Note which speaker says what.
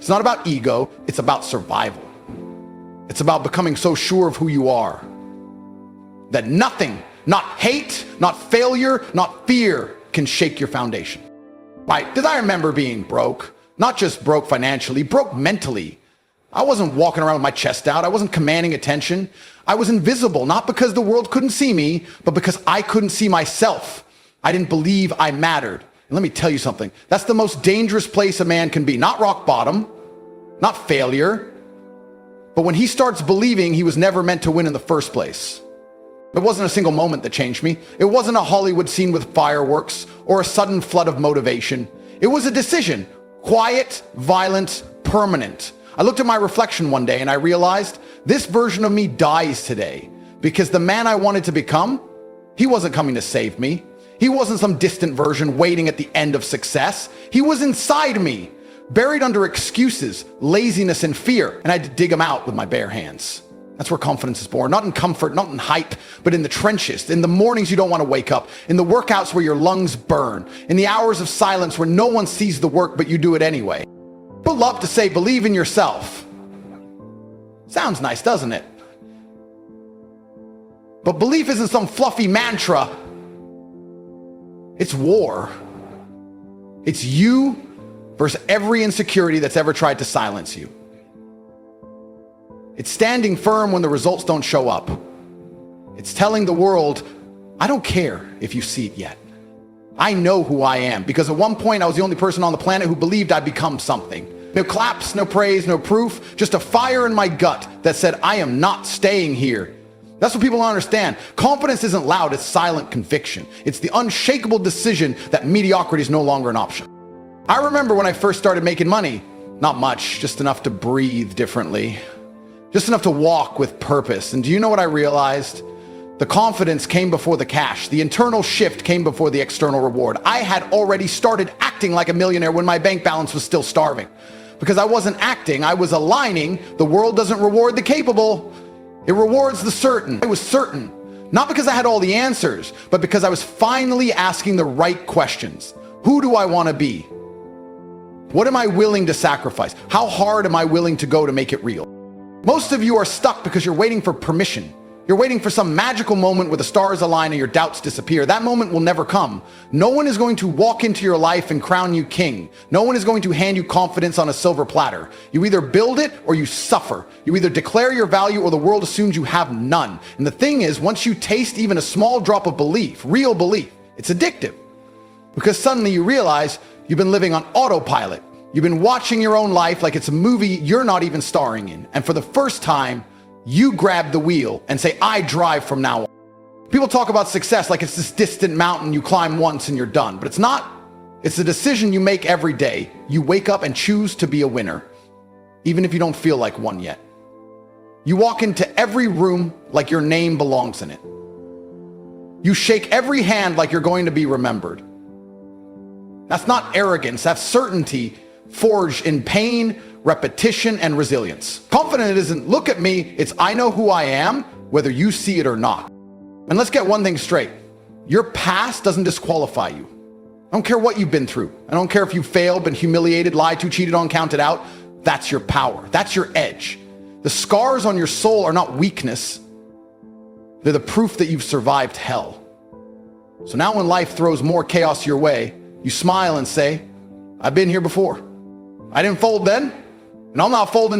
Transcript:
Speaker 1: It's not about ego, it's about survival. It's about becoming so sure of who you are that nothing, not hate, not failure, not fear, can shake your foundation. Right? Because I remember being broke, not just broke financially, broke mentally. I wasn't walking around with my chest out. I wasn't commanding attention. I was invisible, not because the world couldn't see me, but because I couldn't see myself. I didn't believe I mattered. And let me tell you something. That's the most dangerous place a man can be. Not rock bottom, not failure, but when he starts believing he was never meant to win in the first place. It wasn't a single moment that changed me. It wasn't a Hollywood scene with fireworks or a sudden flood of motivation. It was a decision. Quiet, violent, permanent. I looked at my reflection one day and I realized this version of me dies today because the man I wanted to become, he wasn't coming to save me. He wasn't some distant version waiting at the end of success. He was inside me, buried under excuses, laziness, and fear. And I had to dig him out with my bare hands. That's where confidence is born. Not in comfort, not in hype, but in the trenches, in the mornings you don't want to wake up, in the workouts where your lungs burn, in the hours of silence where no one sees the work but you do it anyway. People love to say, believe in yourself. Sounds nice, doesn't it? But belief isn't some fluffy mantra. It's war. It's you versus every insecurity that's ever tried to silence you. It's standing firm when the results don't show up. It's telling the world, I don't care if you see it yet. I know who I am, because at one point I was the only person on the planet who believed I'd become something. No claps, no praise, no proof, just a fire in my gut that said, I am not staying here. That's what people don't understand. Confidence isn't loud, it's silent conviction. It's the unshakable decision that mediocrity is no longer an option. I remember when I first started making money, not much, just enough to breathe differently, just enough to walk with purpose. And do you know what I realized? The confidence came before the cash. The internal shift came before the external reward. I had already started acting like a millionaire when my bank balance was still starving. Because I wasn't acting, I was aligning. The world doesn't reward the capable. It rewards the certain. I was certain, not because I had all the answers, but because I was finally asking the right questions. Who do I want to be? What am I willing to sacrifice? How hard am I willing to go to make it real? Most of you are stuck because you're waiting for permission. You're waiting for some magical moment where the stars align and your doubts disappear. That moment will never come. No one is going to walk into your life and crown you king. No one is going to hand you confidence on a silver platter. You either build it or you suffer. You either declare your value or the world assumes you have none. And the thing is, once you taste even a small drop of belief, real belief, it's addictive. Because suddenly you realize you've been living on autopilot. You've been watching your own life like it's a movie you're not even starring in. And for the first time, you grab the wheel and say, I drive from now on. People talk about success like it's this distant mountain you climb once and you're done. But it's not. It's a decision you make every day. You wake up and choose to be a winner, even if you don't feel like one yet. You walk into every room like your name belongs in it. You shake every hand like you're going to be remembered. That's not arrogance, that's certainty forged in pain, repetition, and resilience. Confident isn't look at me, it's I know who I am, whether you see it or not. And let's get one thing straight. Your past doesn't disqualify you. I don't care what you've been through. I don't care if you failed, been humiliated, lied to, cheated on, counted out. That's your power. That's your edge. The scars on your soul are not weakness. They're the proof that you've survived hell. So now when life throws more chaos your way, you smile and say, I've been here before. I didn't fold then, and I'm not folding